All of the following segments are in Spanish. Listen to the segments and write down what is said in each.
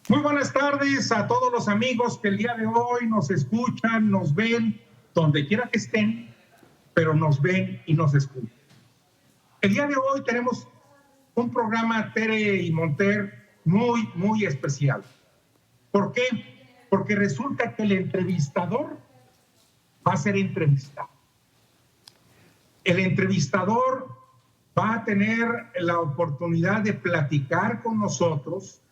Muy buenas tardes a todos los amigos que el día de hoy nos escuchan, nos ven, donde quiera que estén, pero nos ven y nos escuchan. El día de hoy tenemos un programa, Tere y Monter, muy especial. ¿Por qué? Porque resulta que el entrevistador va a ser entrevistado. El entrevistador va a tener la oportunidad de platicar con nosotros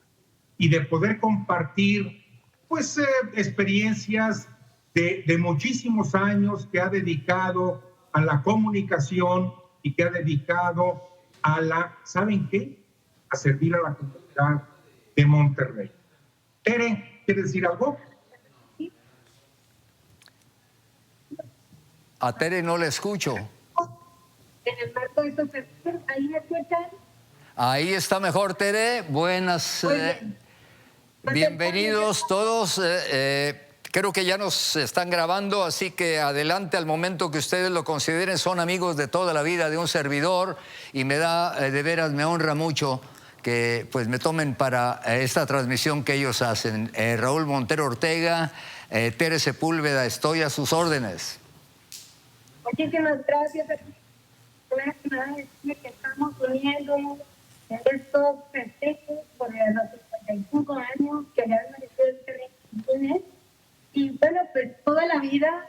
y de poder compartir pues experiencias de muchísimos años que ha dedicado a la comunicación y que ha dedicado a la, ¿saben qué? A servir a la comunidad de Monterrey. Tere, ¿quieres decir algo? A Tere no le escucho. En el marco de estos eventos, ahí me escuchan. Ahí está mejor, Tere. Buenas. Bienvenidos todos. Creo que ya nos están grabando, así que adelante al momento que ustedes lo consideren. Son amigos de toda la vida de un servidor y me da, de veras, me honra mucho que pues me tomen para esta transmisión que ellos hacen. Raúl Montero Ortega, Tere Sepúlveda, estoy a sus órdenes. Muchísimas gracias. Primero que nada, decirle que estamos uniendo en estos festejos por los 55 años que le han merecido este rey. Y bueno, pues toda la vida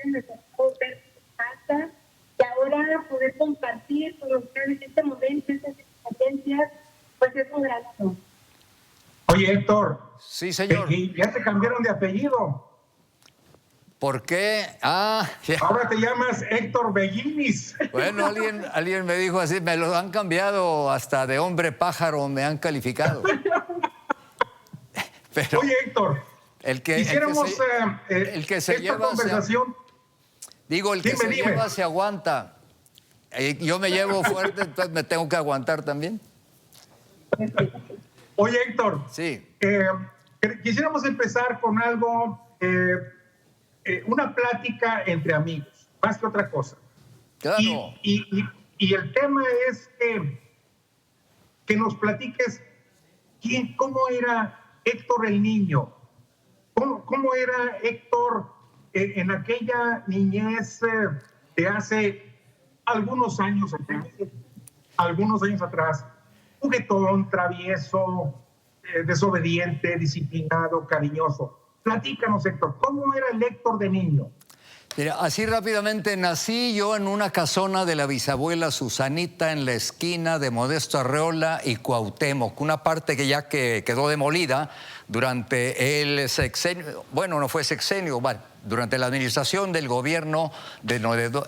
me tocó ver su casa y ahora poder compartir con ustedes este momento, estas experiencias, pues es un gran honor. Oye, Héctor. Sí, señor. Ya te cambiaron de apellido. ¿Por qué? Ahora te llamas Héctor Bellinis. Bueno, alguien me dijo así, me lo han cambiado hasta de hombre pájaro, me han calificado. Pero, oye, Héctor, quisiéramos el que se lleva conversación. El que se lleva se aguanta. Yo me llevo fuerte, entonces me tengo que aguantar también. Oye, Héctor. Sí. Quisiéramos empezar con algo, una plática entre amigos, más que otra cosa. Claro. Y el tema es que nos platiques cómo era Héctor el niño, cómo era Héctor en aquella niñez de hace algunos años atrás, juguetón, travieso, desobediente, disciplinado, cariñoso. Platícanos, Héctor, ¿cómo era el Héctor de niño? Mira, así rápidamente, nací yo en una casona de la bisabuela Susanita en la esquina de Modesto Arreola y Cuauhtémoc, una parte que ya quedó demolida durante el sexenio, bueno, no fue sexenio, bueno, durante la administración del gobierno de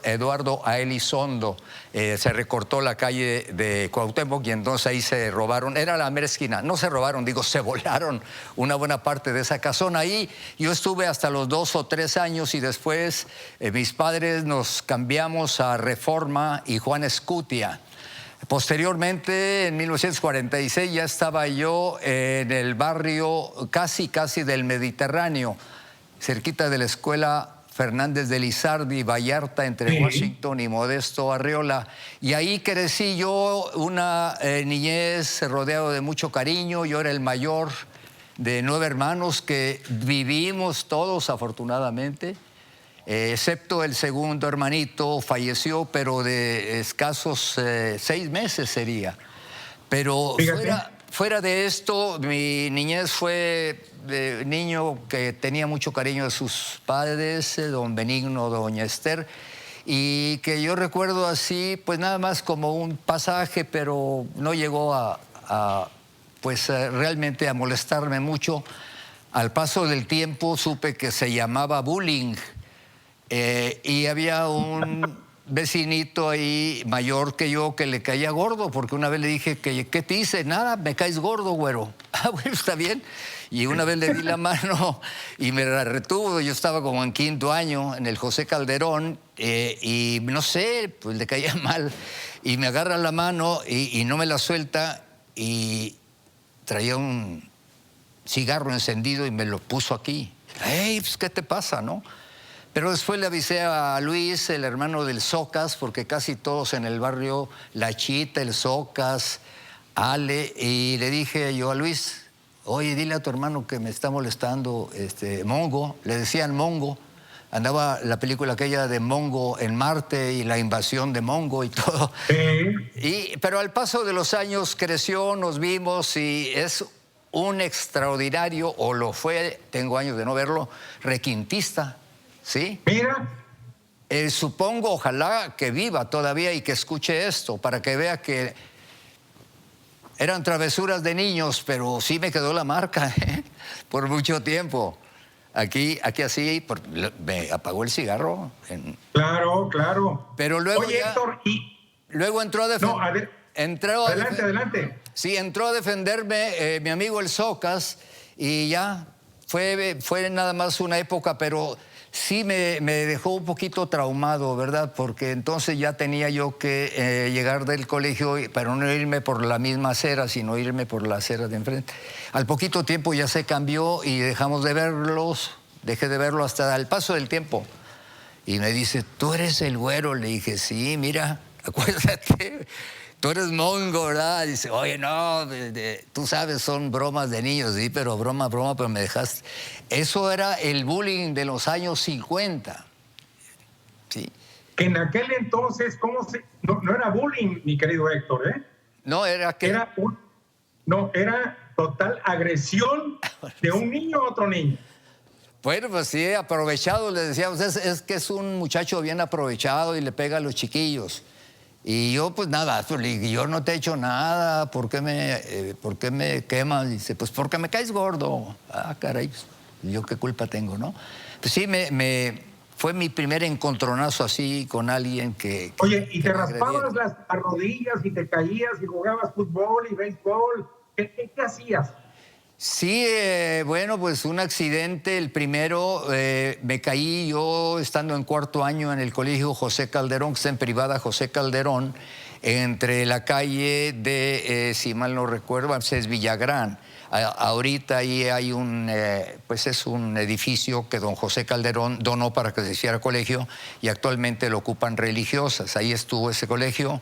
Eduardo A. Elizondo. Se recortó la calle de Cuauhtémoc y entonces ahí se robaron, era la mera esquina, no se robaron, se volaron una buena parte de esa casona. Ahí yo estuve hasta los 2 o 3 años y después mis padres nos cambiamos a Reforma y Juan Escutia. Posteriormente, en 1946, ya estaba yo en el barrio casi del Mediterráneo, cerquita de la escuela Fernández de Lizardi, Vallarta, entre Washington y Modesto Arreola. Y ahí crecí yo, una niñez rodeado de mucho cariño. Yo era el mayor de 9 hermanos que vivimos todos, afortunadamente. Excepto el segundo hermanito, falleció, pero de escasos 6 meses sería. Pero fuera de esto, mi niñez fue de niño que tenía mucho cariño de sus padres, don Benigno, doña Esther, y que yo recuerdo así, pues nada más como un pasaje, pero no llegó realmente a molestarme mucho. Al paso del tiempo supe que se llamaba bullying. Y había un vecinito ahí mayor que yo que le caía gordo, porque una vez le dije, ¿qué te hice? Nada, me caes gordo, güero. Ah, bueno, está bien. Y una vez le di la mano y me la retuvo. Yo estaba como en 5º año en el José Calderón y no sé, pues le caía mal. Y me agarra la mano y no me la suelta y traía un cigarro encendido y me lo puso aquí. ¡Ey, pues qué te pasa, no! Pero después le avisé a Luis, el hermano del Socas, porque casi todos en el barrio, La Chita, el Socas, Ale, y le dije yo a Luis, oye, dile a tu hermano que me está molestando, Mongo, le decían Mongo. Andaba la película aquella de Mongo en Marte y la invasión de Mongo y todo. Pero al paso de los años creció, nos vimos y es un extraordinario, o lo fue, tengo años de no verlo, requintista, ¿sí? Mira. Supongo, ojalá que viva todavía y que escuche esto para que vea que eran travesuras de niños, pero sí me quedó la marca por mucho tiempo. Aquí así, me apagó el cigarro. Claro, claro. Pero luego Oye, Héctor, luego entró a defender. No, adelante. Sí, entró a defenderme mi amigo el Socas y ya fue nada más una época, pero sí me dejó un poquito traumado, ¿verdad? Porque entonces ya tenía yo que llegar del colegio, pero no irme por la misma acera, sino irme por la acera de enfrente. Al poquito tiempo ya se cambió y dejamos de verlos, dejé de verlo hasta el paso del tiempo. Y me dice, ¿tú eres el güero? Le dije, sí, mira, acuérdate, tú eres Mongo, ¿verdad? Dice, oye, no, tú sabes, son bromas de niños, sí, pero broma, pero me dejaste. Eso era el bullying de los años 50. Sí. En aquel entonces, no era bullying, mi querido Héctor, ¿eh? No, era que... Era total agresión de un niño a otro niño. Bueno, pues sí, aprovechado, le decíamos, es que es un muchacho bien aprovechado y le pega a los chiquillos. Y yo, pues nada, yo no te he hecho nada, ¿por qué me quemas? Dice, pues porque me caes gordo. Ah, caray, yo qué culpa tengo, ¿no? Pues sí, fue mi primer encontronazo así con alguien que... Oye, ¿y te raspabas las rodillas y te caías y jugabas fútbol y béisbol? ¿Qué hacías? Sí, bueno, pues un accidente, el primero, me caí yo estando en cuarto año en el colegio José Calderón, que está en privada José Calderón, entre la calle de, si mal no recuerdo, es Villagrán. Ahorita ahí hay pues es un edificio que don José Calderón donó para que se hiciera colegio y actualmente lo ocupan religiosas. Ahí estuvo ese colegio,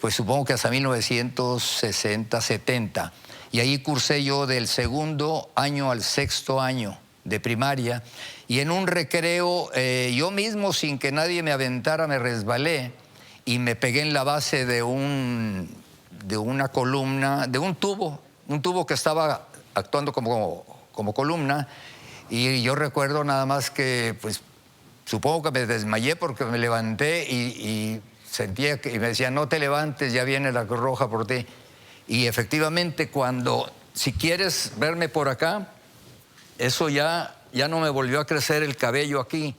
pues supongo que hasta 1960, 70. Y ahí cursé yo del segundo año al sexto año de primaria. Y en un recreo, yo mismo, sin que nadie me aventara, me resbalé y me pegué en la base de una columna, de un tubo que estaba actuando como columna. Y yo recuerdo nada más que, pues, supongo que me desmayé porque me levanté y sentía y me decían, no te levantes, ya viene la Cruz Roja por ti. Y efectivamente, si quieres verme por acá, eso ya no me volvió a crecer el cabello aquí.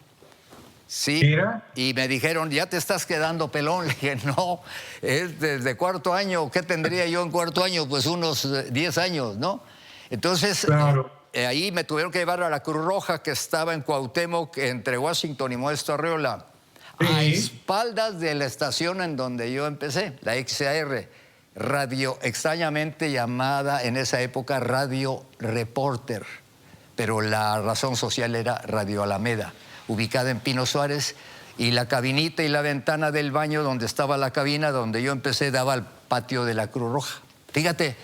Sí. Mira. Y me dijeron, ya te estás quedando pelón. Le dije, no, es desde cuarto año. ¿Qué tendría yo en cuarto año? Pues unos 10 años, ¿no? Entonces, claro. Ahí me tuvieron que llevar a la Cruz Roja, que estaba en Cuauhtémoc, entre Washington y Modesto Arreola, sí, a espaldas de la estación en donde yo empecé, la XR. Radio, extrañamente llamada en esa época Radio Reporter, pero la razón social era Radio Alameda, ubicada en Pino Suárez, y la cabinita y la ventana del baño donde estaba la cabina, donde yo empecé, daba al patio de la Cruz Roja. Fíjate,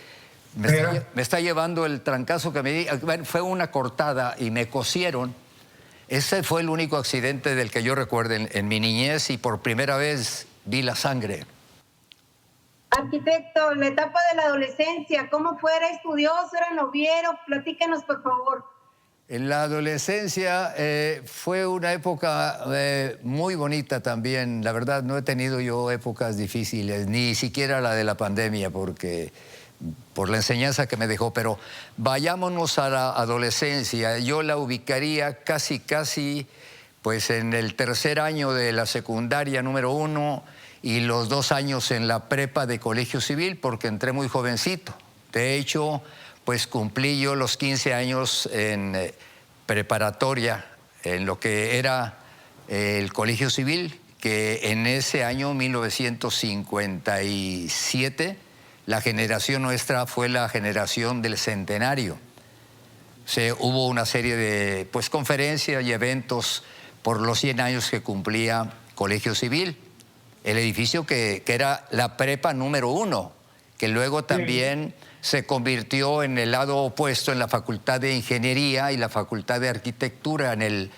me está llevando el trancazo que me di, fue una cortada y me cosieron. Ese fue el único accidente del que yo recuerdo en mi niñez y por primera vez vi la sangre. Arquitecto, la etapa de la adolescencia, ¿cómo fue? ¿Era estudioso, era noviero? Platíquenos, por favor. En la adolescencia fue una época muy bonita también. La verdad, no he tenido yo épocas difíciles, ni siquiera la de la pandemia, por la enseñanza que me dejó. Pero vayámonos a la adolescencia. Yo la ubicaría casi, pues en el tercer año de la secundaria número 1, y los 2 años en la prepa de colegio civil, porque entré muy jovencito. De hecho, pues cumplí yo los 15 años en preparatoria, en lo que era el colegio civil, que en ese año 1957, la generación nuestra fue la generación del centenario. Hubo una serie de conferencias y eventos por los 100 años que cumplía colegio civil. El edificio que era la prepa número 1, que luego también se convirtió en el lado opuesto en la Facultad de Ingeniería y la Facultad de Arquitectura en el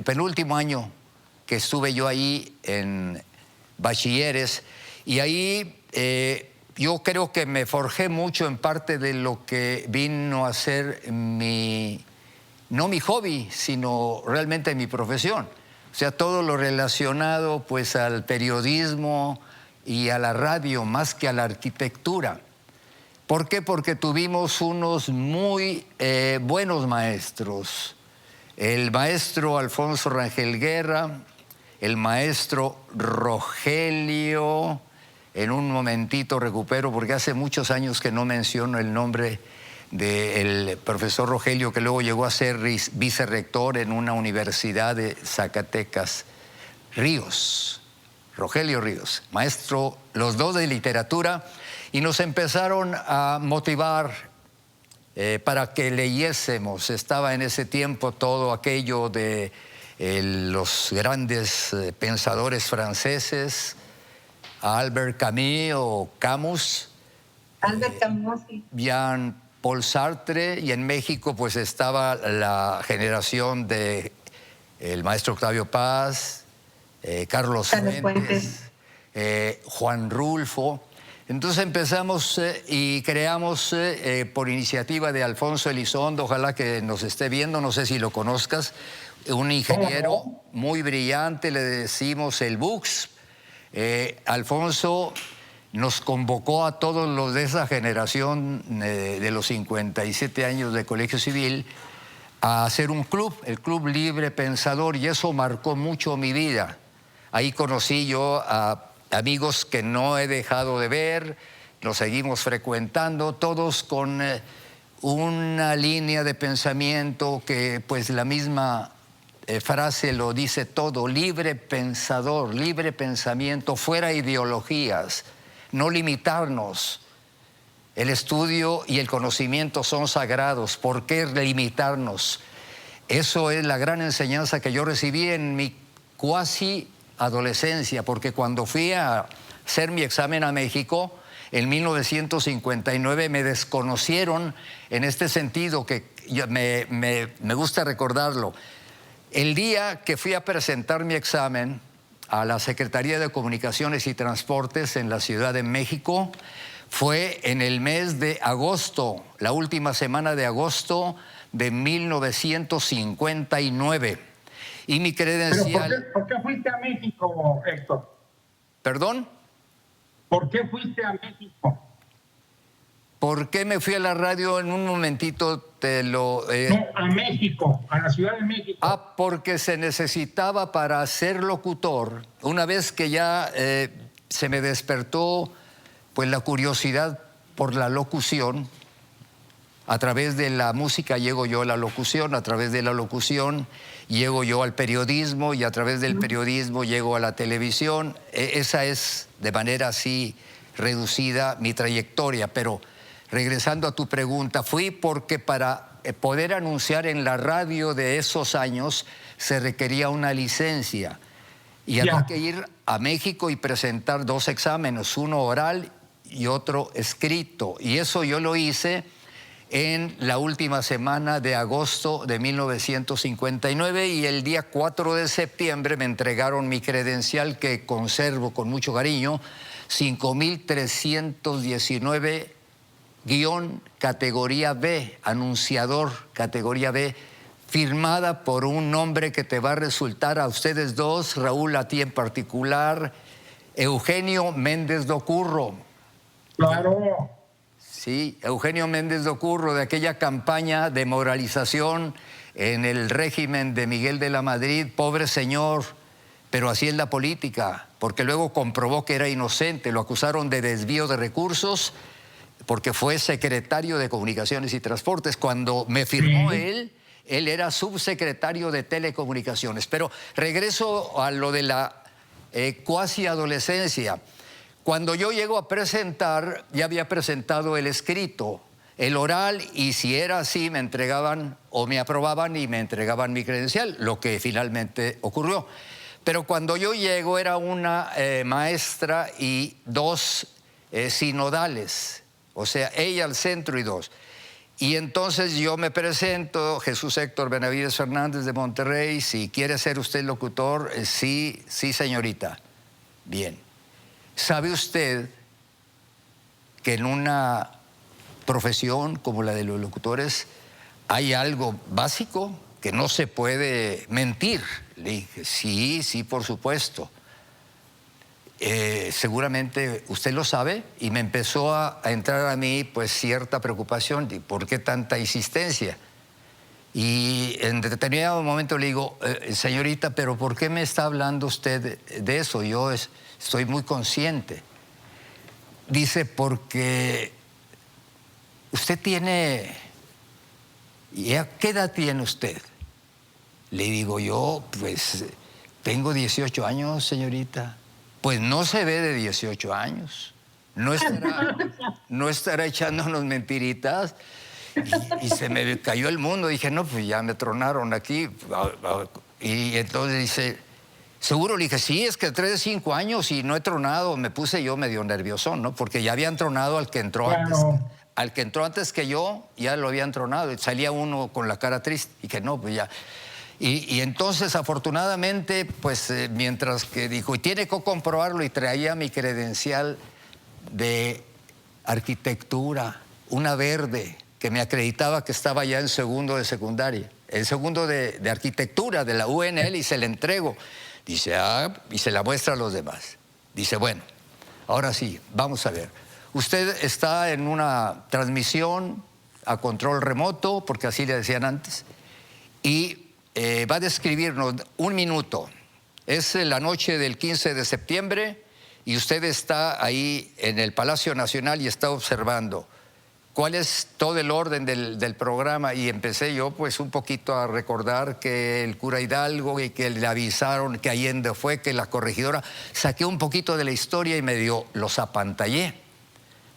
penúltimo año que estuve yo ahí en bachilleres. Y ahí yo creo que me forjé mucho en parte de lo que vino a ser no mi hobby, sino realmente mi profesión. O sea, todo lo relacionado pues al periodismo y a la radio más que a la arquitectura. ¿Por qué? Porque tuvimos unos muy buenos maestros. El maestro Alfonso Rangel Guerra, el maestro Rogelio, en un momentito recupero porque hace muchos años que no menciono el nombre del profesor Rogelio, que luego llegó a ser vicerrector en una universidad de Zacatecas, Ríos, Rogelio Ríos, maestro, los dos de literatura, y nos empezaron a motivar para que leyésemos. Estaba en ese tiempo todo aquello de los grandes pensadores franceses, Albert Camus o Camus, Albert Camus, sí. Jean-Paul Sartre, y en México pues estaba la generación de el maestro Octavio Paz, Carlos Fuentes, Juan Rulfo. Entonces empezamos y creamos por iniciativa de Alfonso Elizondo, ojalá que nos esté viendo, no sé si lo conozcas, un ingeniero muy brillante, le decimos el Bux. Alfonso nos convocó a todos los de esa generación de los 57 años de Colegio Civil a hacer un club, el Club Libre Pensador, y eso marcó mucho mi vida. Ahí conocí yo a amigos que no he dejado de ver, nos seguimos frecuentando, todos con una línea de pensamiento que pues la misma frase lo dice todo: libre pensador, libre pensamiento, fuera ideologías, no limitarnos. El estudio y el conocimiento son sagrados, ¿por qué limitarnos? Eso es la gran enseñanza que yo recibí en mi cuasi adolescencia, porque cuando fui a hacer mi examen a México en 1959 me desconocieron en este sentido que me gusta recordarlo. El día que fui a presentar mi examen a la Secretaría de Comunicaciones y Transportes en la Ciudad de México fue en el mes de agosto, la última semana de agosto de 1959. Y mi credencial... ¿Pero por qué fuiste a México, Héctor? ¿Perdón? ¿Por qué fuiste a México? ¿Por qué me fui a la radio? En un momentito te lo... No, a México, a la Ciudad de México. Porque se necesitaba para ser locutor. Una vez que ya se me despertó pues la curiosidad por la locución, a través de la música llego yo a la locución, a través de la locución llego yo al periodismo y a través del periodismo llego a la televisión. Esa es de manera así reducida mi trayectoria, pero regresando a tu pregunta, fui porque para poder anunciar en la radio de esos años se requería una licencia y había que ir a México y presentar dos exámenes, uno oral y otro escrito, y eso yo lo hice en la última semana de agosto de 1959 y el día 4 de septiembre me entregaron mi credencial que conservo con mucho cariño, 5319 categoría B, anunciador categoría B, firmada por un nombre que te va a resultar a ustedes dos, Raúl, a ti en particular, Eugenio Méndez Docurro. Claro. Sí, Eugenio Méndez Docurro, de aquella campaña de moralización en el régimen de Miguel de la Madrid, pobre señor, pero así es la política, porque luego comprobó que era inocente, lo acusaron de desvío de recursos, porque fue secretario de Comunicaciones y Transportes. Cuando me firmó él era subsecretario de Telecomunicaciones. Pero regreso a lo de la cuasi adolescencia. Cuando yo llego a presentar, ya había presentado el escrito, el oral, y si era así me entregaban o me aprobaban y me entregaban mi credencial, lo que finalmente ocurrió. Pero cuando yo llego era una maestra y dos sinodales, o sea, ella al centro y dos. Y entonces yo me presento, Jesús Héctor Benavides Fernández de Monterrey, si quiere ser usted locutor, sí, señorita. Bien. ¿Sabe usted que en una profesión como la de los locutores hay algo básico que no se puede mentir? Le dije, sí, por supuesto. Seguramente usted lo sabe, y me empezó a entrar a mí pues cierta preocupación. ¿Por qué tanta insistencia? Y en determinado momento le digo, señorita, pero ¿por qué me está hablando usted de eso? Yo estoy muy consciente. Dice, porque usted tiene... ¿Y a qué edad tiene usted? Le digo yo, pues tengo 18 años, señorita. Pues no se ve de 18 años. No estará echándonos mentiritas. Y se me cayó el mundo. Dije, no, pues ya me tronaron aquí. Y entonces dice, ¿seguro? Le dije, sí, es que 3 de 5 años y no he tronado. Me puse yo medio nerviosón, ¿no? Porque ya habían tronado al que entró antes. Al que entró antes que yo, ya lo habían tronado. Y salía uno con la cara triste. Y que no, pues ya... Y entonces, afortunadamente, pues mientras que dijo, y tiene que comprobarlo, y traía mi credencial de arquitectura, una verde, que me acreditaba que estaba ya en segundo de secundaria, en segundo de arquitectura de la UNL, y se la entrego. Dice, y se la muestra a los demás. Dice, bueno, ahora sí, vamos a ver. Usted está en una transmisión a control remoto, porque así le decían antes, y... va a describirnos 1 minuto. Es la noche del 15 de septiembre y usted está ahí en el Palacio Nacional y está observando cuál es todo el orden del programa. Y empecé yo pues un poquito a recordar que el cura Hidalgo, y que le avisaron que Allende fue, que la corregidora. Saqué un poquito de la historia y medio los apantallé,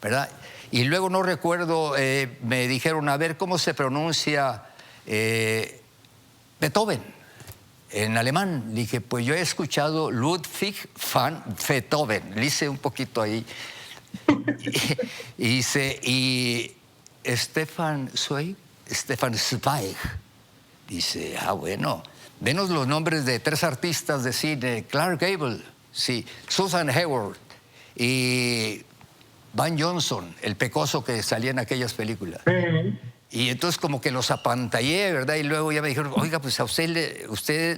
¿verdad? Y luego no recuerdo, me dijeron, a ver, ¿cómo se pronuncia Beethoven en alemán? Le dije, pues yo he escuchado Ludwig van Beethoven. Le hice un poquito ahí. Y dice, y Stefan Zweig. Dice, bueno, denos los nombres de 3 artistas de cine. Clark Gable, sí, Susan Hayward y Van Johnson, el pecoso que salía en aquellas películas. Y entonces como que los apantallé, ¿verdad? Y luego ya me dijeron, oiga, pues a usted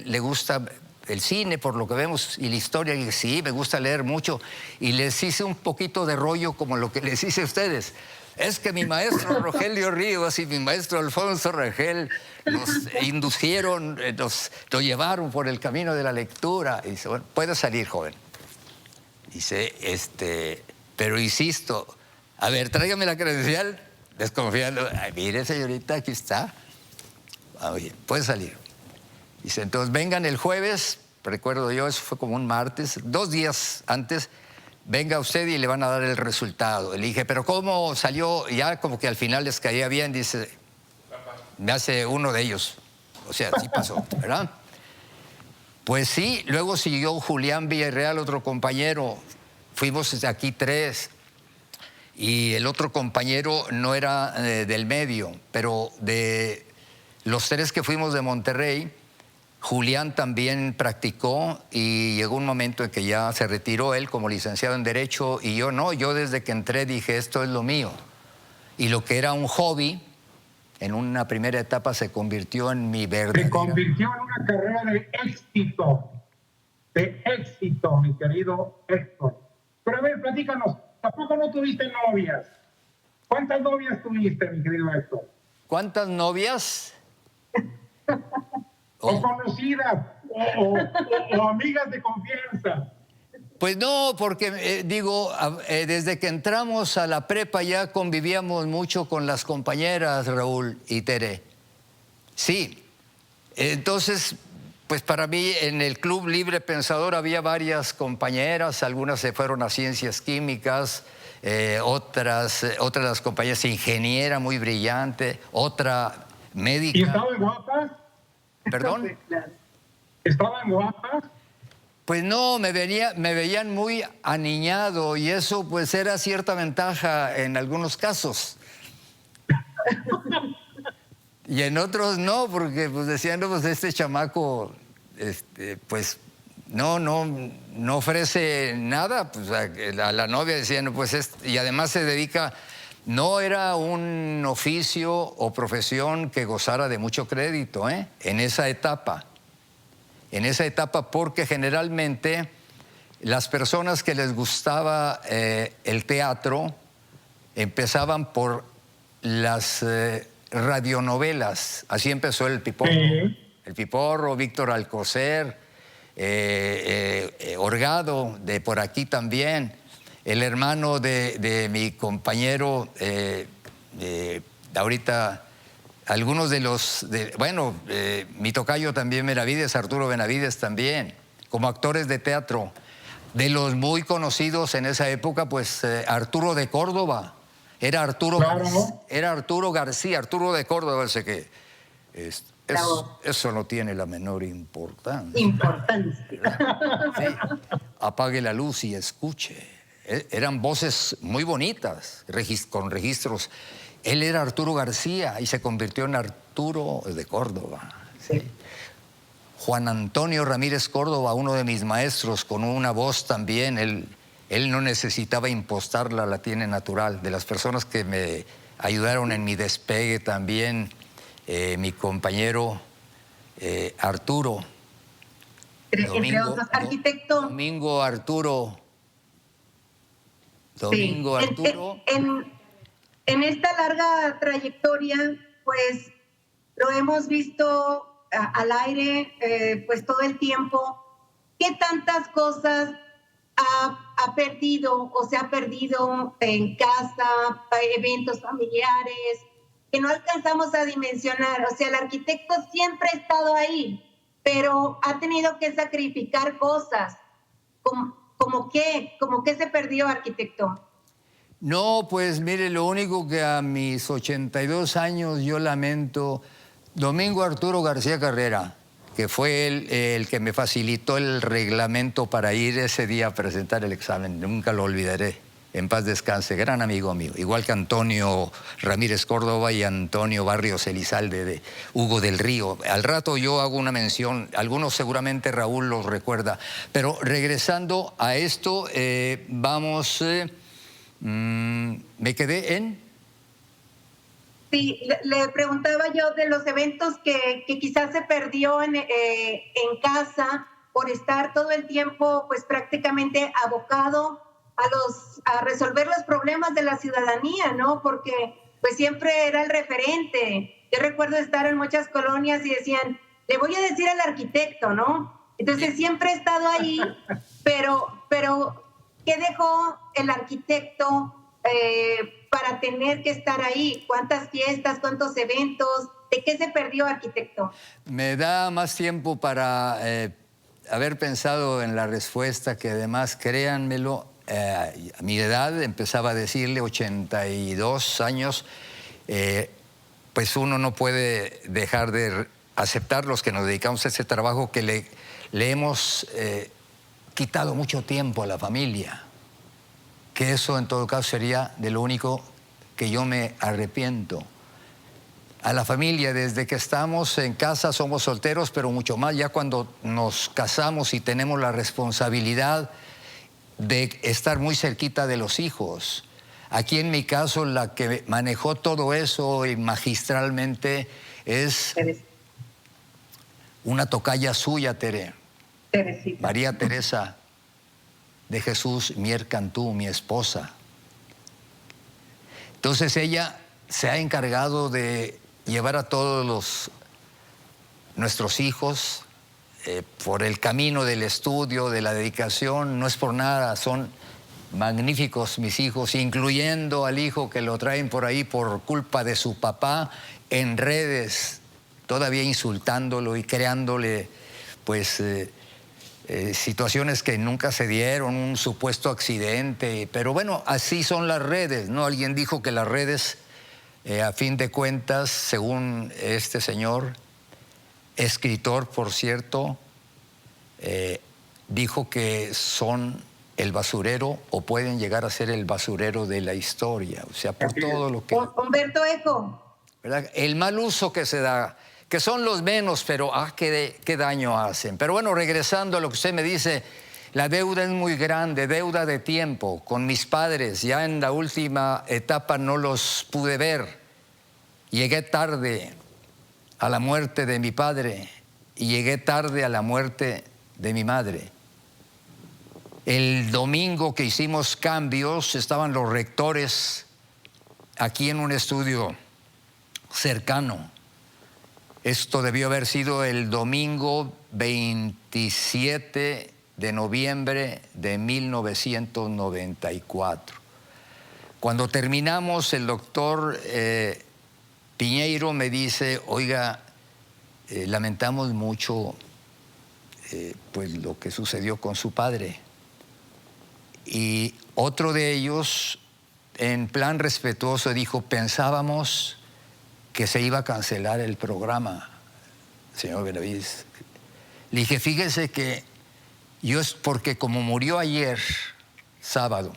le gusta el cine, por lo que vemos, y la historia. Y dije, sí, me gusta leer mucho. Y les hice un poquito de rollo como lo que les hice a ustedes. Es que mi maestro Rogelio Ríos y mi maestro Alfonso Rangel nos inducieron, nos llevaron por el camino de la lectura. Y dice, bueno, puede salir, joven. Dice, pero insisto, a ver, tráigame la credencial. Desconfiando, mire señorita, aquí está. Oye, puede salir. Dice, entonces vengan el jueves, recuerdo yo, eso fue como un martes, 2 días antes, venga usted y le van a dar el resultado. Le dije, pero ¿cómo salió? Ya como que al final les caía bien, dice, me hace uno de ellos. O sea, sí pasó, ¿verdad? Pues sí, luego siguió Julián Villarreal, otro compañero, fuimos desde aquí 3. Y el otro compañero no era del medio, pero de los 3 que fuimos de Monterrey, Julián también practicó, y llegó un momento en que ya se retiró él como licenciado en Derecho, y yo no. Yo desde que entré dije, esto es lo mío. Y lo que era un hobby, en una primera etapa se convirtió en mi verdadera... Se convirtió en una carrera de éxito, mi querido Héctor. Pero a ver, platícanos. ¿Tampoco no tuviste novias? ¿Cuántas novias tuviste, mi querido Héctor? ¿Cuántas novias? O conocidas, o amigas de confianza. Pues no, porque desde que entramos a la prepa ya convivíamos mucho con las compañeras, Raúl y Tere. Sí, entonces... Pues para mí en el Club Libre Pensador había varias compañeras, algunas se fueron a Ciencias Químicas, otras de las compañeras ingeniera muy brillante, otra médica. ¿Y estaban guapas? ¿Perdón? ¿Estaban guapas? Pues no, me veían muy aniñado y eso pues era cierta ventaja en algunos casos. Y en otros no, porque pues decían, no, pues este chamaco, pues no ofrece nada. Pues a la novia decían, pues y además se dedica, no era un oficio o profesión que gozara de mucho crédito, en esa etapa. En esa etapa, porque generalmente las personas que les gustaba el teatro empezaban por las radionovelas. Así empezó el Piporro. El Piporro, Víctor Alcocer, Orgado, de por aquí también. El hermano de mi compañero, ahorita, algunos de los, mi tocayo también Benavides, Arturo Benavides también, como actores de teatro. De los muy conocidos en esa época, pues Arturo de Córdoba. Era Arturo García, Arturo de Córdoba, ese que eso no tiene la menor importancia. Sí. Apague la luz y escuche. Eran voces muy bonitas, con registros. Él era Arturo García y se convirtió en Arturo de Córdoba. Sí. Juan Antonio Ramírez Córdoba, uno de mis maestros, con una voz también, él no necesitaba impostarla, la tiene natural. De las personas que me ayudaron en mi despegue también, mi compañero Arturo. Entre otros, arquitecto. Domingo Arturo. En esta larga trayectoria, pues lo hemos visto al aire, pues todo el tiempo. ¿Qué tantas cosas ha perdido o se ha perdido en casa, eventos familiares, que no alcanzamos a dimensionar? O sea, el arquitecto siempre ha estado ahí, pero ha tenido que sacrificar cosas. ¿Cómo qué se perdió, arquitecto? No, pues mire, lo único que a mis 82 años yo lamento, Domingo Arturo García Carrera, que fue el que me facilitó el reglamento para ir ese día a presentar el examen, nunca lo olvidaré, en paz descanse, gran amigo mío, igual que Antonio Ramírez Córdoba y Antonio Barrios Elizalde, de Hugo del Río. Al rato yo hago una mención, algunos seguramente Raúl los recuerda, pero regresando a esto, vamos... me quedé en... Sí, le preguntaba yo de los eventos que quizás se perdió en casa por estar todo el tiempo pues prácticamente abocado a resolver los problemas de la ciudadanía, ¿no? Porque pues siempre era el referente. Yo recuerdo estar en muchas colonias y decían, le voy a decir al arquitecto, ¿no? Entonces siempre he estado ahí, pero ¿qué dejó el arquitecto para tener que estar ahí? ¿Cuántas fiestas, cuántos eventos? ¿De qué se perdió, arquitecto? Me da más tiempo para haber pensado en la respuesta, que además, créanmelo, a mi edad, empezaba a decirle 82 años, pues uno no puede dejar de aceptar, los que nos dedicamos a ese trabajo, que le hemos quitado mucho tiempo a la familia, que eso en todo caso sería de lo único que yo me arrepiento. A la familia, desde que estamos en casa somos solteros, pero mucho más ya cuando nos casamos y tenemos la responsabilidad de estar muy cerquita de los hijos. Aquí en mi caso la que manejó todo eso y magistralmente es una tocaya suya, Tere. Teresita. María Teresa de Jesús Mier Cantú, mi esposa. Entonces ella se ha encargado de llevar a todos nuestros hijos por el camino del estudio, de la dedicación. No es por nada, son magníficos mis hijos, incluyendo al hijo que lo traen por ahí por culpa de su papá en redes, todavía insultándolo y creándole pues situaciones que nunca se dieron, un supuesto accidente, pero bueno, así son las redes, ¿no? Alguien dijo que las redes, a fin de cuentas, según este señor, escritor, por cierto, dijo que son el basurero o pueden llegar a ser el basurero de la historia, o sea, por todo lo que... Humberto Eco. ¿Verdad? El mal uso que se da, que son los menos, pero qué daño hacen. Pero bueno, regresando a lo que usted me dice, la deuda es muy grande, deuda de tiempo. Con mis padres, ya en la última etapa no los pude ver. Llegué tarde a la muerte de mi padre y llegué tarde a la muerte de mi madre. El domingo que hicimos cambios, estaban los rectores aquí en un estudio cercano. Esto debió haber sido el domingo 27 de noviembre de 1994. Cuando terminamos, el doctor Piñeiro me dice, oiga, lamentamos mucho pues lo que sucedió con su padre. Y otro de ellos, en plan respetuoso, dijo, pensábamos que se iba a cancelar el programa, señor Benavides. Le dije, fíjese que yo es porque como murió ayer, sábado,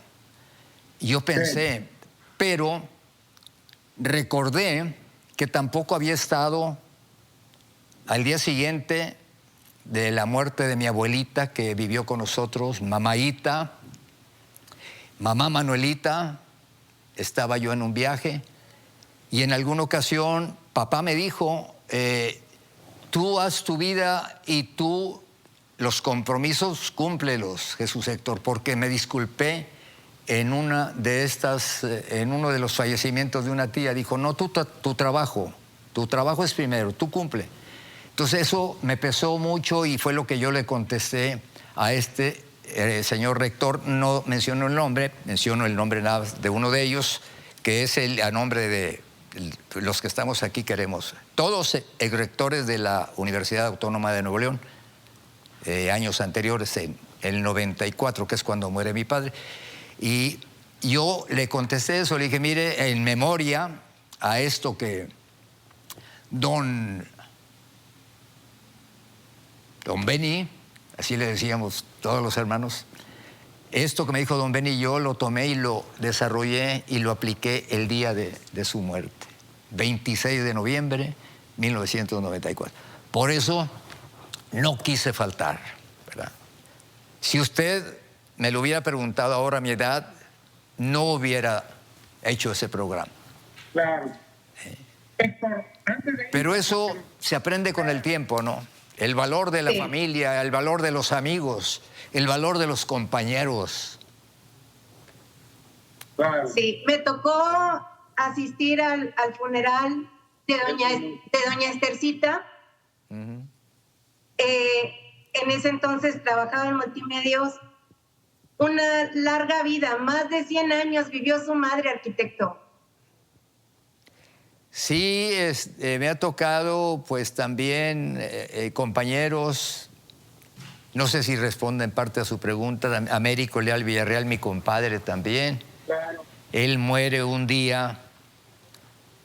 yo pensé, pero recordé que tampoco había estado al día siguiente de la muerte de mi abuelita que vivió con nosotros, mamaita, mamá Manuelita, estaba yo en un viaje y en alguna ocasión papá me dijo, tú haz tu vida y tú los compromisos cúmplelos, Jesús Héctor, porque me disculpé en una de estas, en uno de los fallecimientos de una tía, dijo, no, tu trabajo es primero, tú cumple. Entonces eso me pesó mucho y fue lo que yo le contesté a este señor rector. No menciono el nombre, menciono el nombre nada más de uno de ellos, que es a nombre de los que estamos aquí queremos. Todos rectores de la Universidad Autónoma de Nuevo León, años anteriores, en el 94, que es cuando muere mi padre. Y yo le contesté eso, le dije, mire, en memoria a esto que don Beni, así le decíamos todos los hermanos, esto que me dijo don Beni, yo lo tomé y lo desarrollé y lo apliqué el día de su muerte, 26 de noviembre 1994. Por eso no quise faltar, ¿verdad? Si usted me lo hubiera preguntado ahora a mi edad, no hubiera hecho ese programa. Claro. Héctor, antes de... Pero eso se aprende con el tiempo, ¿no? El valor de la familia, el valor de los amigos, el valor de los compañeros. Claro. Sí, me tocó asistir al funeral de doña Estercita. Uh-huh. En ese entonces trabajaba en multimedios. Una larga vida, más de 100 años vivió su madre, arquitecto. Sí, me ha tocado pues también compañeros, no sé si responde en parte a su pregunta, Américo Leal Villarreal, mi compadre también. Claro. Él muere un día,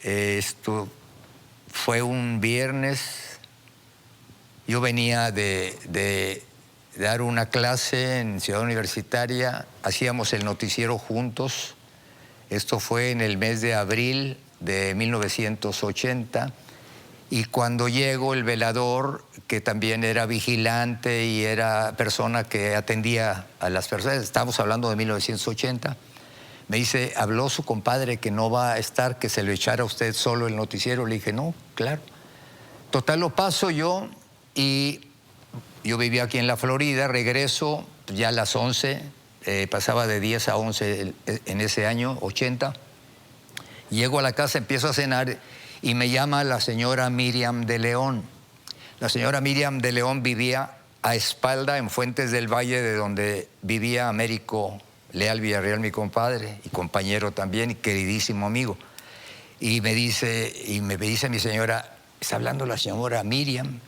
esto fue un viernes, yo venía de dar una clase en Ciudad Universitaria, hacíamos el noticiero juntos, esto fue en el mes de abril de 1980, y cuando llegó el velador, que también era vigilante y era persona que atendía a las personas, estamos hablando de 1980, me dice, habló su compadre que no va a estar, que se lo echara a usted solo el noticiero. Le dije, no, claro. Total, lo paso yo y yo vivía aquí en la Florida, regreso ya a las 11, pasaba de 10 a 11 en ese año, 80. Llego a la casa, empiezo a cenar y me llama la señora Miriam de León. La señora Miriam de León vivía a espalda en Fuentes del Valle, de donde vivía Américo Leal Villarreal, mi compadre y compañero también y queridísimo amigo. Y me dice mi señora, ¿está hablando la señora Miriam?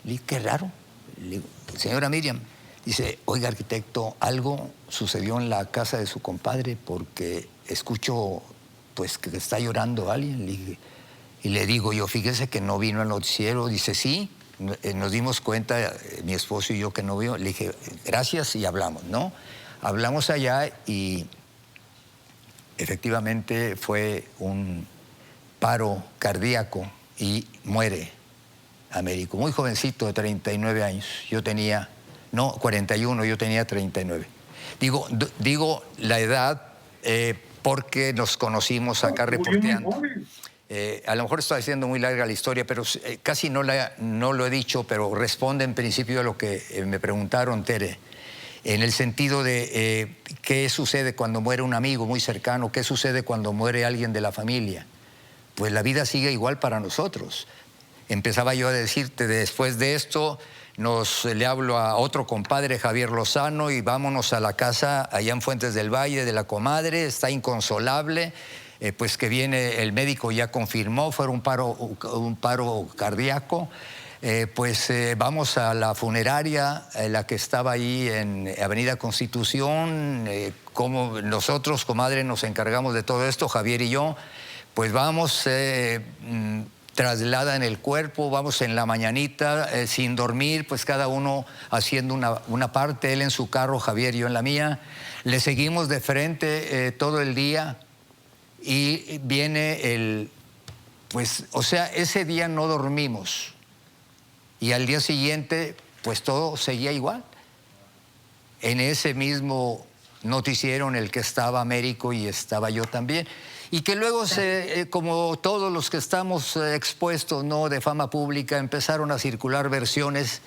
Le dije, qué raro. Le digo, señora Miriam, dice, oiga, arquitecto, algo sucedió en la casa de su compadre porque escucho pues que está llorando alguien. Y le digo yo, fíjese que no vino al noticiero. Dice, sí, nos dimos cuenta, mi esposo y yo que no vio, le dije, gracias y hablamos, ¿no? Hablamos allá y efectivamente fue un paro cardíaco y muere Américo, muy jovencito, de 39 años. Yo tenía, no, 41, yo tenía 39. Digo la edad porque nos conocimos acá reporteando. A lo mejor estoy haciendo muy larga la historia, pero casi no lo he dicho, pero responde en principio a lo que me preguntaron, Tere, en el sentido de qué sucede cuando muere un amigo muy cercano, qué sucede cuando muere alguien de la familia. Pues la vida sigue igual para nosotros. Empezaba yo a decirte, después de esto, le hablo a otro compadre, Javier Lozano, y vámonos a la casa allá en Fuentes del Valle de la comadre, está inconsolable, pues que viene, el médico ya confirmó, fue un paro cardíaco. Vamos a la funeraria, la que estaba ahí en Avenida Constitución, como nosotros, comadre, nos encargamos de todo esto, Javier y yo, pues vamos, trasladan el cuerpo, vamos en la mañanita, sin dormir, pues cada uno haciendo una parte, él en su carro, Javier y yo en la mía, le seguimos de frente todo el día y viene ese día no dormimos. Y al día siguiente, pues todo seguía igual. En ese mismo noticiero en el que estaba Américo y estaba yo también. Y que luego, como todos los que estamos expuestos, ¿no?, de fama pública, empezaron a circular versiones,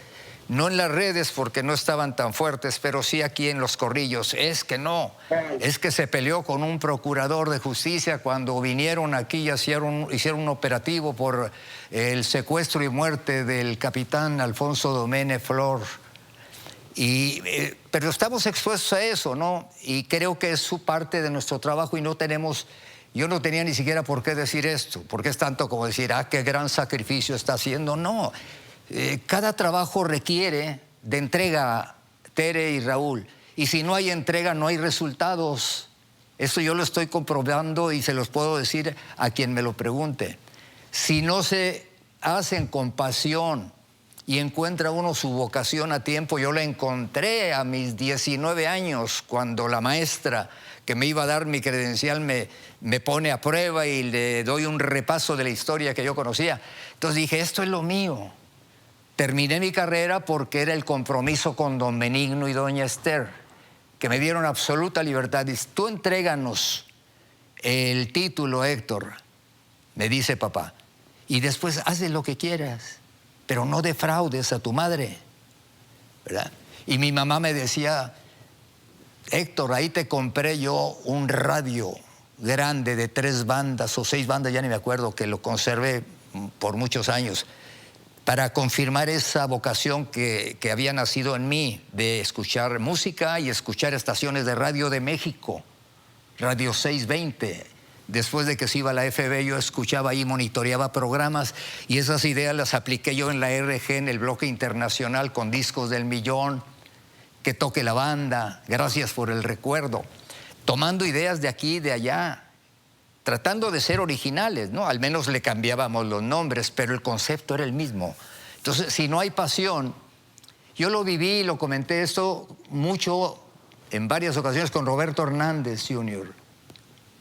no en las redes porque no estaban tan fuertes, pero sí aquí en los corrillos. Es que se peleó con un procurador de justicia cuando vinieron aquí y hicieron un operativo por el secuestro y muerte del capitán Alfonso Domene Flor. Pero estamos expuestos a eso, ¿no? Y creo que es su parte de nuestro trabajo y no tenemos... Yo no tenía ni siquiera por qué decir esto, porque es tanto como decir, qué gran sacrificio está haciendo. No, cada trabajo requiere de entrega, Tere y Raúl, y si no hay entrega no hay resultados. Esto yo lo estoy comprobando y se los puedo decir a quien me lo pregunte. Si no se hacen con pasión y encuentra uno su vocación a tiempo, yo la encontré a mis 19 años cuando la maestra que me iba a dar mi credencial me pone a prueba y le doy un repaso de la historia que yo conocía. Entonces dije, esto es lo mío. Terminé mi carrera porque era el compromiso con don Benigno y doña Esther, que me dieron absoluta libertad. Dice, tú entréganos el título, Héctor, me dice papá, y después haces lo que quieras, pero no defraudes a tu madre, ¿verdad? Y mi mamá me decía, Héctor, ahí te compré yo un radio grande de 3 bandas o 6 bandas, ya ni me acuerdo, que lo conservé por muchos años, para confirmar esa vocación que había nacido en mí de escuchar música y escuchar estaciones de radio de México, Radio 620. Después de que se iba a la FB, yo escuchaba ahí, monitoreaba programas y esas ideas las apliqué yo en la RG, en el bloque internacional con Discos del Millón, Que toque la banda, Gracias por el recuerdo, tomando ideas de aquí y de allá, tratando de ser originales, ¿no? Al menos le cambiábamos los nombres, pero el concepto era el mismo. Entonces, si no hay pasión, yo lo viví, lo comenté esto mucho en varias ocasiones con Roberto Hernández Jr.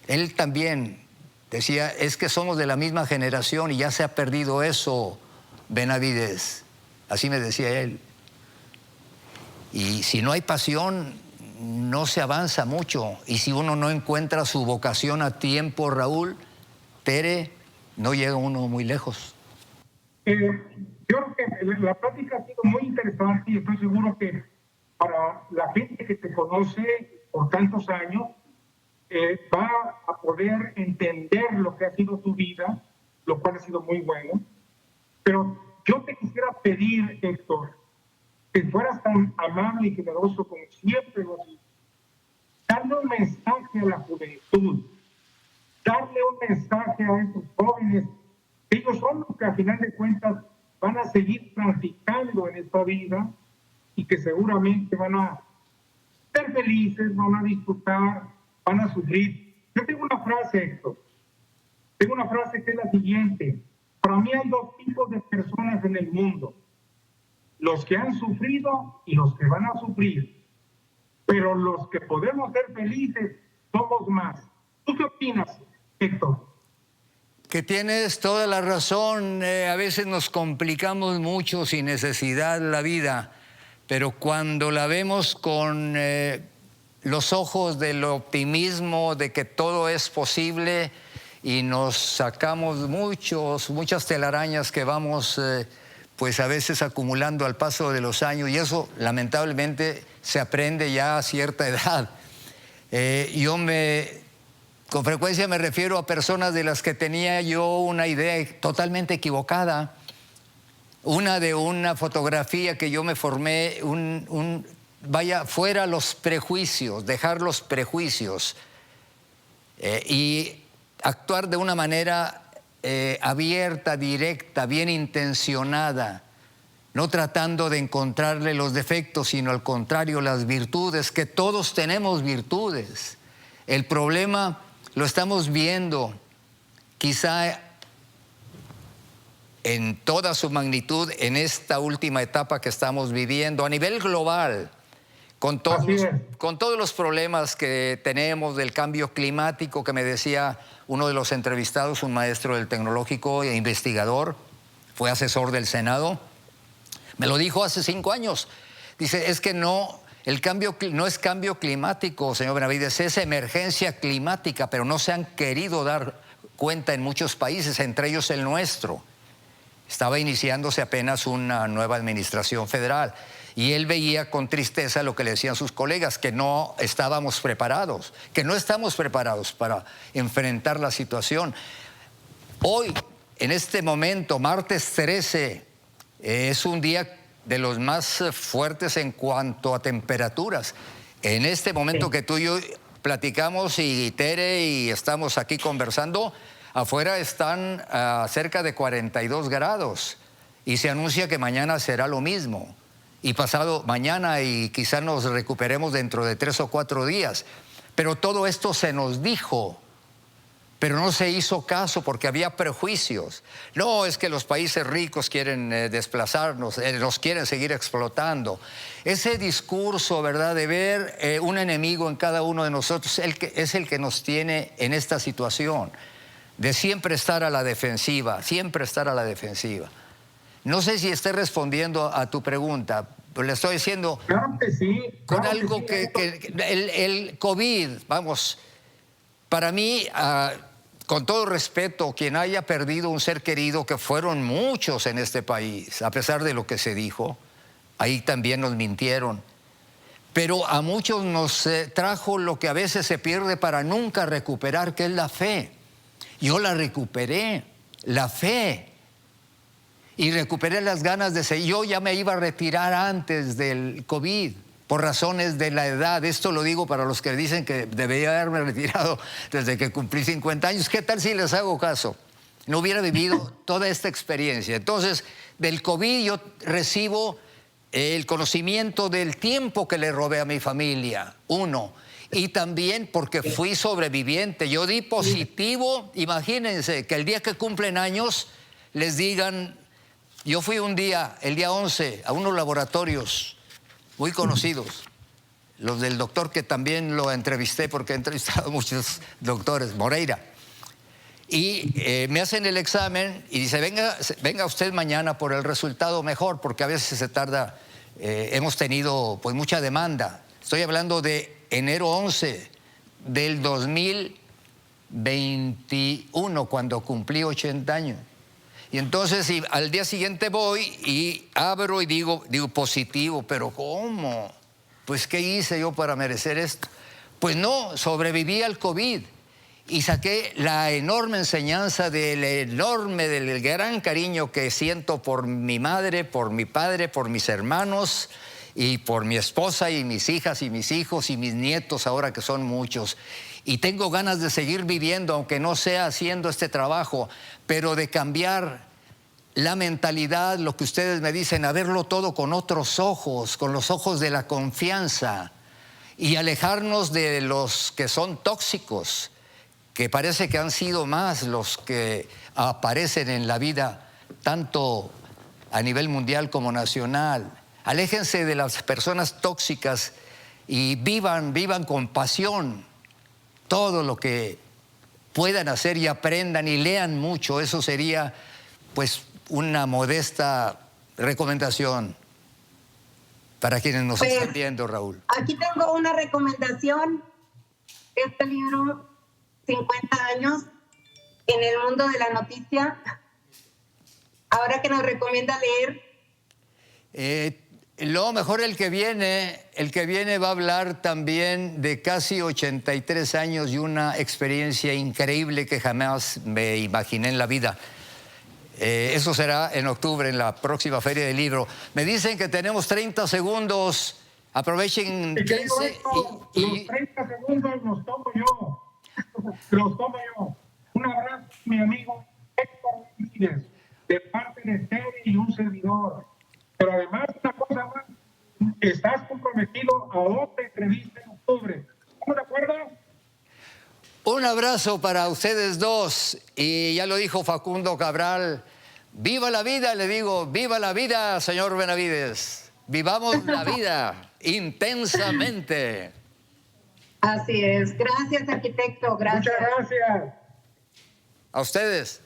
Él también decía, es que somos de la misma generación y ya se ha perdido eso, Benavides. Así me decía él. Y si no hay pasión, no se avanza mucho. Y si uno no encuentra su vocación a tiempo, Raúl, Tere, no llega uno muy lejos. Yo creo que la plática ha sido muy interesante y estoy seguro que para la gente que te conoce por tantos años, va a poder entender lo que ha sido tu vida, lo cual ha sido muy bueno. Pero yo te quisiera pedir, Héctor, que fueras tan amable y generoso como siempre lo dices, darle un mensaje a la juventud, darle un mensaje a estos jóvenes, que ellos son los que a final de cuentas van a seguir practicando en esta vida y que seguramente van a ser felices, van a disfrutar, van a sufrir. Yo tengo una frase, Héctor, tengo una frase que es la siguiente: para mí hay 2 tipos de personas en el mundo, los que han sufrido y los que van a sufrir. Pero los que podemos ser felices somos más. ¿Tú qué opinas, Héctor? Que tienes toda la razón. A veces nos complicamos mucho sin necesidad la vida, pero cuando la vemos con los ojos del optimismo, de que todo es posible, y nos sacamos muchas telarañas que vamos pues a veces acumulando al paso de los años, y eso lamentablemente se aprende ya a cierta edad. Con frecuencia me refiero a personas de las que tenía yo una idea totalmente equivocada. Una de una fotografía que yo me formé, vaya, fuera los prejuicios, dejar los prejuicios y actuar de una manera abierta, directa, bien intencionada, no tratando de encontrarle los defectos, sino al contrario, las virtudes, que todos tenemos virtudes. El problema lo estamos viendo quizá en toda su magnitud en esta última etapa que estamos viviendo a nivel global, con todos los problemas que tenemos del cambio climático, que me decía uno de los entrevistados, un maestro del tecnológico e investigador, fue asesor del Senado, me lo dijo hace 5 años. Dice, es que el cambio no es cambio climático, señor Benavides, es emergencia climática, pero no se han querido dar cuenta en muchos países, entre ellos el nuestro. Estaba iniciándose apenas una nueva administración federal y él veía con tristeza lo que le decían sus colegas, que no estábamos preparados, que no estamos preparados para enfrentar la situación. Hoy, en este momento, martes 13, es un día de los más fuertes en cuanto a temperaturas. En este momento que tú y yo platicamos y Tere y estamos aquí conversando, afuera están cerca de 42 grados y se anuncia que mañana será lo mismo y pasado mañana, y quizá nos recuperemos dentro de 3 o 4 días. Pero todo esto se nos dijo, pero no se hizo caso porque había prejuicios. No, es que los países ricos quieren desplazarnos, nos quieren seguir explotando. Ese discurso, ¿verdad?, de ver un enemigo en cada uno de nosotros es el que nos tiene en esta situación, de siempre estar a la defensiva, siempre estar a la defensiva. No sé si esté respondiendo a tu pregunta, pero le estoy diciendo... Claro que sí. Con algo que el COVID, vamos, para mí... con todo respeto, quien haya perdido un ser querido, que fueron muchos en este país, a pesar de lo que se dijo, ahí también nos mintieron. Pero a muchos nos trajo lo que a veces se pierde para nunca recuperar, que es la fe. Yo la recuperé, la fe. Y recuperé las ganas de seguir. Yo ya me iba a retirar antes del COVID, por razones de la edad. Esto lo digo para los que dicen que debería haberme retirado desde que cumplí 50 años. ¿Qué tal si les hago caso? No hubiera vivido toda esta experiencia. Entonces, del COVID yo recibo el conocimiento del tiempo que le robé a mi familia, y también porque fui sobreviviente. Yo di positivo. Imagínense que el día que cumplen años les digan, yo fui un día, el día 11, a unos laboratorios muy conocidos, los del doctor que también lo entrevisté, porque he entrevistado a muchos doctores, Moreira, y me hacen el examen y dice, venga usted mañana por el resultado mejor, porque a veces se tarda, hemos tenido pues mucha demanda. Estoy hablando de enero 11 del 2021, cuando cumplí 80 años. Y entonces al día siguiente voy y abro y digo positivo, pero ¿cómo? Pues ¿qué hice yo para merecer esto? Pues no, sobreviví al COVID y saqué la enorme enseñanza del gran cariño que siento por mi madre, por mi padre, por mis hermanos y por mi esposa y mis hijas y mis hijos y mis nietos ahora, que son muchos. Y tengo ganas de seguir viviendo, aunque no sea haciendo este trabajo, pero de cambiar la mentalidad, lo que ustedes me dicen, a verlo todo con otros ojos, con los ojos de la confianza, y alejarnos de los que son tóxicos, que parece que han sido más los que aparecen en la vida, tanto a nivel mundial como nacional. Aléjense de las personas tóxicas y vivan con pasión todo lo que puedan hacer y aprendan y lean mucho. Eso sería pues una modesta recomendación para quienes nos están viendo, Raúl. Aquí tengo una recomendación. Este libro, 50 años en el mundo de la noticia. Ahora que nos recomienda leer. Lo mejor el que viene va a hablar también de casi 83 años y una experiencia increíble que jamás me imaginé en la vida. Eso será en octubre, en la próxima Feria del Libro. Me dicen que tenemos 30 segundos. Aprovechen 15 los 30 segundos los tomo yo. Un abrazo, mi amigo Héctor Ramírez, de parte de Tere y un servidor. Pero además, una cosa más, estás comprometido a otra entrevista en octubre. ¿Estamos de acuerdo? Un abrazo para ustedes dos. Y ya lo dijo Facundo Cabral. ¡Viva la vida! Le digo, ¡viva la vida, señor Benavides! ¡Vivamos la vida intensamente! Así es. Gracias, arquitecto. Gracias. Muchas gracias. A ustedes.